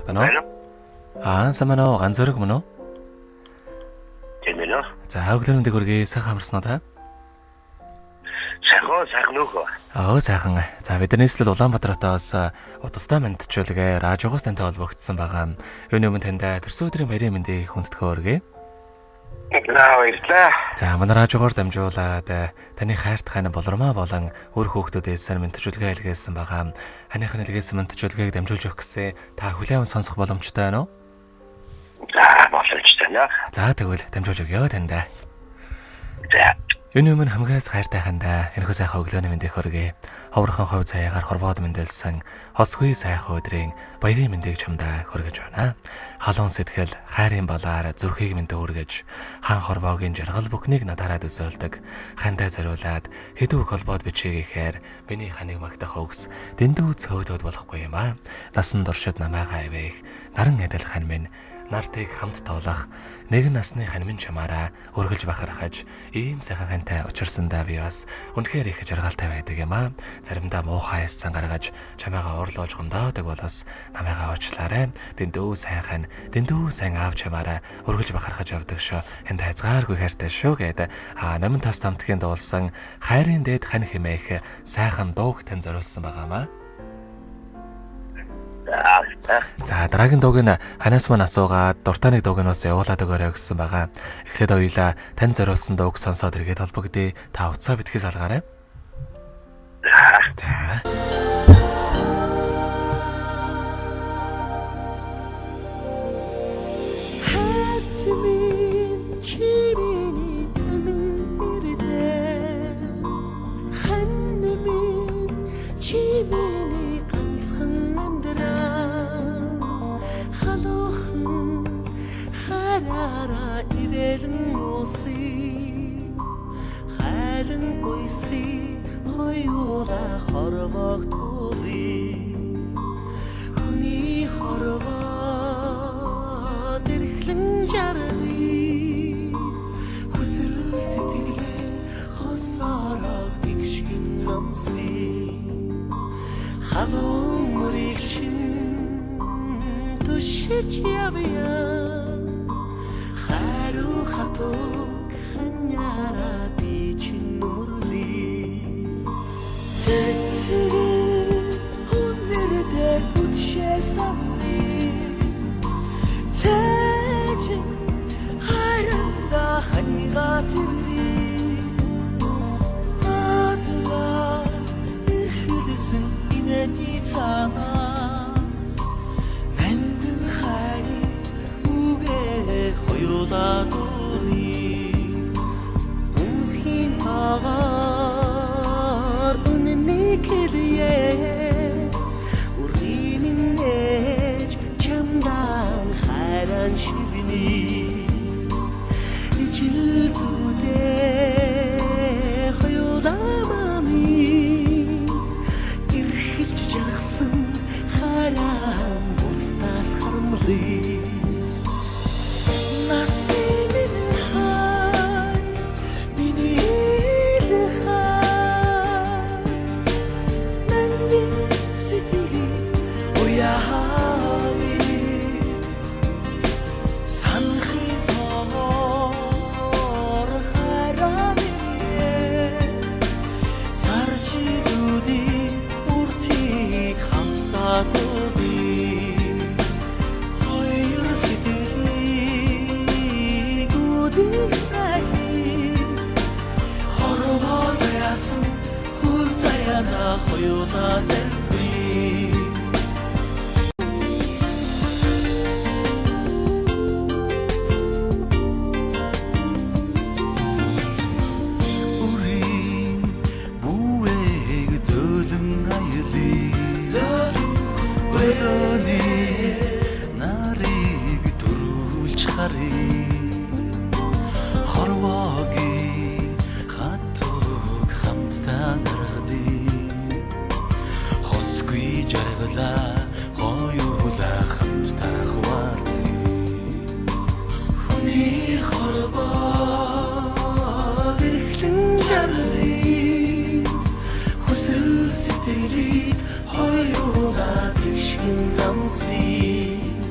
Байна уу? Самано ганцорог мөн үү? Тийм ээ. За өглөөний хүргэе сайхан амарсан уу та? Сайхан уу? Сайхан. За бидний нийслэл Улаанбаатараас удастай мэдчилгээ радиогоос тантай холбогдсон байгаа. Юуны өмнө танд төрсөн өдрийн баярын мэндийг хүндэтгэн хүргэе. Баярлалаа. За манай радиогоор дамжуулаад таны хайрт хань болормоо болон өөр хүүхдүүдээс мэдчилгээ илгээсэн байгаа. Ханыхны илгээсэн мэдчилгээг дамжуулж өгөх гэсэн та хүлээвэн сонсох боломжтой байна уу? За боломжтой нэ. За тэгвэл дамжуулж өгье танд. За Юуны өмнө хамгаас хайртай хандаа энэхүү сайхан өглөөний мэндийг хүргэе. Ховрхон хов цаягаар хорвоод мэндэлсэн хосгүй сайхан өдрийн баярын мэндийг чамдаа хүргэж байна. Халуун сэтгэл хайрын балаар зүрхийг минь дүүргэж хан хорвоогийн жаргал бүхнийг надаараа төсөөлдөг. Хандаа зориулаад хэдүүг холбоод бичиг ихээр миний ханыг магтах өгс дэндүү цөөхөд болохгүй юм аа. Насан туршид намайгаа ивэх наран адил хан минь нартыг хамт тоолох нэгэн насны хань минь чамаараа өргөлж бахархаж ийм сайхан хантай учирсандаа би бас үнэхээр их жаргалтай байдаг юм аа. Заримдаа муухай эсцэн гаргаж чамайгаа уурлуулж гомдоодаг бол бас намайгаа уучлаарай. Дэндүү сайхан дэндүү сайн аав чамаараа өргөлж бахархаж явдаг шүү. Энд хязгааргүй хайртай шүү гэдэг намын тас тамтгийн дуулсан хайрын дээд хань хэмээх сайхан дууг тань зориулсан байгаамаа. За дараагийн дууг нь ханаас мань асуугаад дуртайныг дууг нь бас явуулаад өгөөрэй гэсэн байгаа. Эхлээд хоёулаа тань зориулсан дууг сонсоод иргэд холбогдъё. Та утсаа битгий салгаарай. За. Хараа ивэлэн уси хайлан уйси хоёула хорвог тули хүний хорвоо тэрхлэн жаргали хүсэл сэтгэлээ хосороо тэгшгэн амси халуун мөрөгчин түшиж явъя ханьяра бичин нүрли цэцэг хүнэрдэ хүчээсанни цэж хайранда ханига тэрри адла ирхэлсэн инэди цанаас мэндэн хайр үгэ хоёулаа Agar unni kiliye Urimin ej çamdan hayran şivini İçil tude huyulamami İrhilç jarıksın haram ustas harmlı Naslimin hay beni Huytayana huyuna zembi Urin bueg tölün ayli Veloni narig turul çıkarı Horvagi khattuk hamttan Хосгүй жаргалаа хоёулаа хамтдаа хуваалцъя Хүний хорвоо тэрхлэн жаргалыг хүсэл сэтгэлийг хоёулаа тэгшгэн амсъя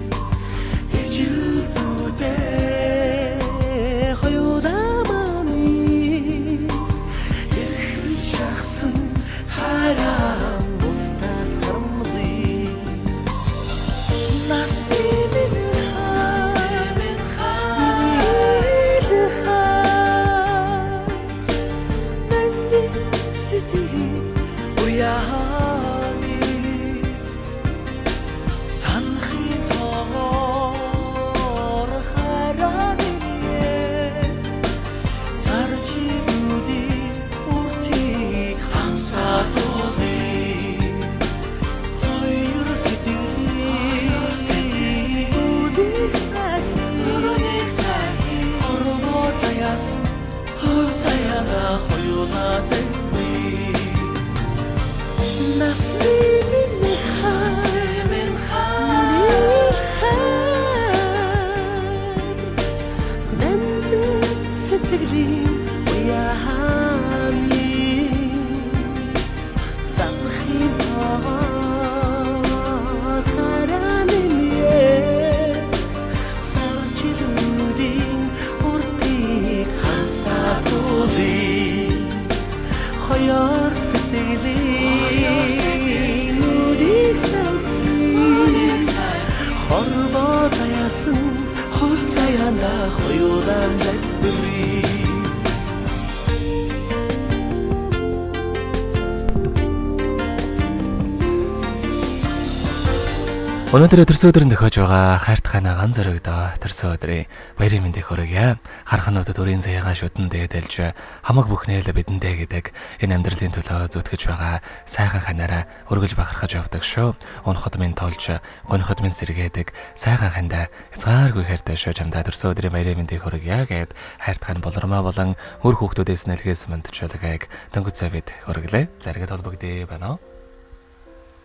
Өнөөдөр төрсөн өдрөнд төхөж байгаа хайртайна ган зоригдоо төрсөн өдрийн баярын мэндийг хүргье. Харахнуудад өрийн заяагаа шүтэн дээдэлж хамаг бүхнээ л бидэндээ гэдэг энэ амьдралын төлөө зүтгэж байгаа сайхан ханаараа өргөж бахархаж явдаг шүү. Унахад минь тоолж, гонход минь сэргээдэг сайхан хандаа хязгааргүй хайртай шүү. Чамдаа төрсөн өдрийн баярын мэндийг хүргье гэд хайртайна болормоо болон үр хүүхдүүдээс нэлгээс мэдчилгээг дөнгөж завид хүргэлээ. Заргад холбогдъё байна уу?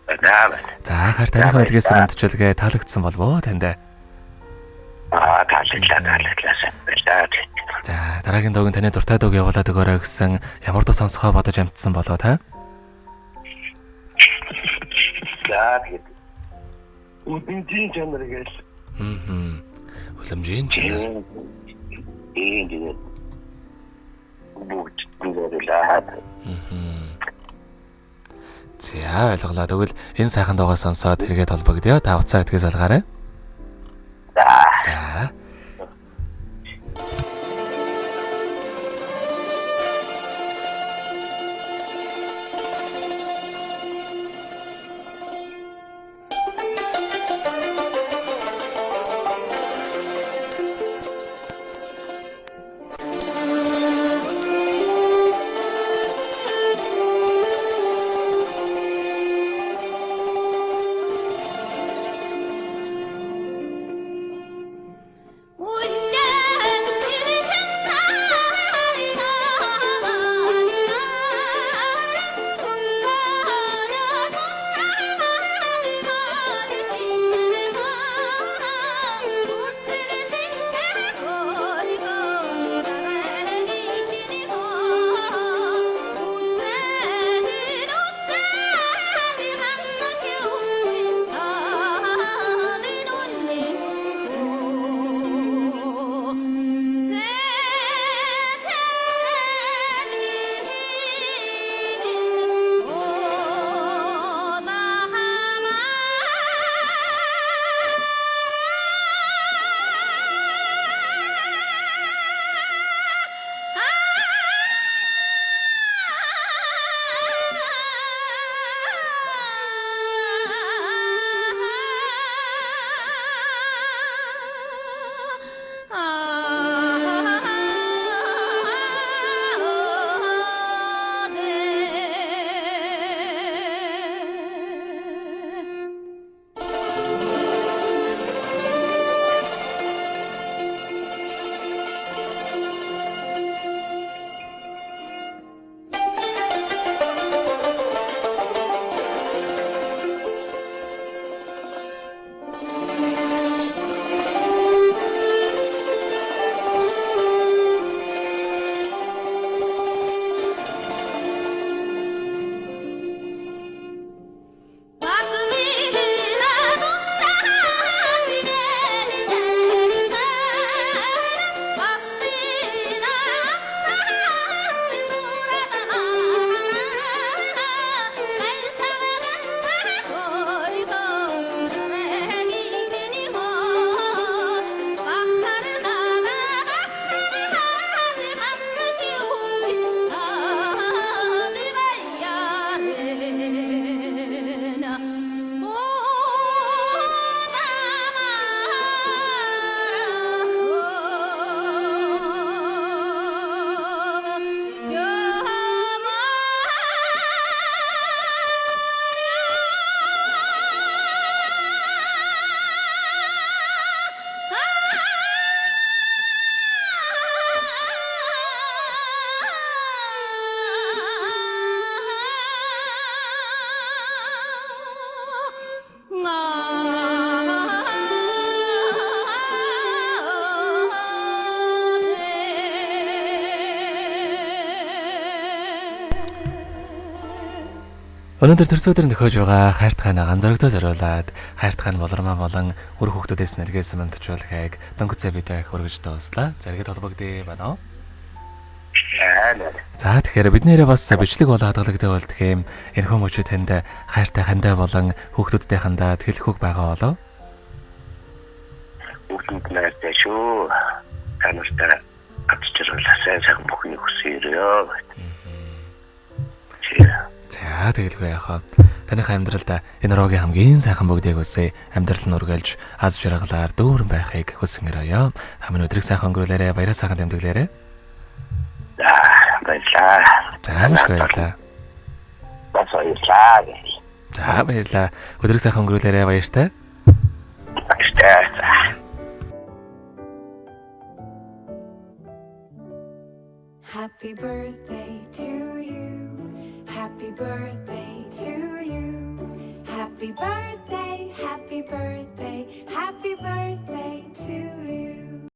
За хайртай хэлгээс мэдчилгээ таалагдсан болов уу танд? Таалагдлаа. За дараагийн дууг таны дуртай дууг явуулаад өгөөрэй гэсэн ямар дуу сонсохоо бодож амтсан болоо та? За тэгээд үдэнжин чанар гээл. Уламжийн чанар. Тэгээд бүгд бүгдээ. За ойлголоо. Тэгвэл энэ сайхан дуугаа сонсоод хэрэгэд холбогдъё. Та уцаа итгэж салгаарай. За. Өнөөдөр төрсөдөр нөхөж байгаа хайртахайна ганцорогдоо зориулаад хайртахайн болормаа болон үр хүүхдүүдээс нэлгээсэн мандчуулахыг дөнгөцөө бидээ хүргэж дууслаа. Зэрэгэд холбогдъё байна уу? За тэгэхээр бид нэрээ бас бичлэг болоо хадгалагтай болдох юм. Энэхүү мөчид танд хайртайхандаа болон хүүхдүүдтэй хандаад хэлэх үг байгаа болов? Бүгд найртай шүү. Танартай атчруулаа сайн бүхний хүсээрээ. За тэгэлгүй яхаа. Таних амьдралд энэ рогийн хамгийн сайхан бүгдийг үсэ амьдрал нь үргэлж аз жаргалаар дүүрэн байхыг хүсмээрээ. Хамын өдрийг сайхан өнгөрүүлээрэ, баяраа сайхан тэмдэглээрэ. За баярлаа. За баярлалаа. Баярлаа. За баярлалаа. Өдрийг сайхан өнгөрүүлээрэ, баяртай. Баярлалаа. Happy birthday to you. Happy birthday to you. Happy birthday, happy birthday.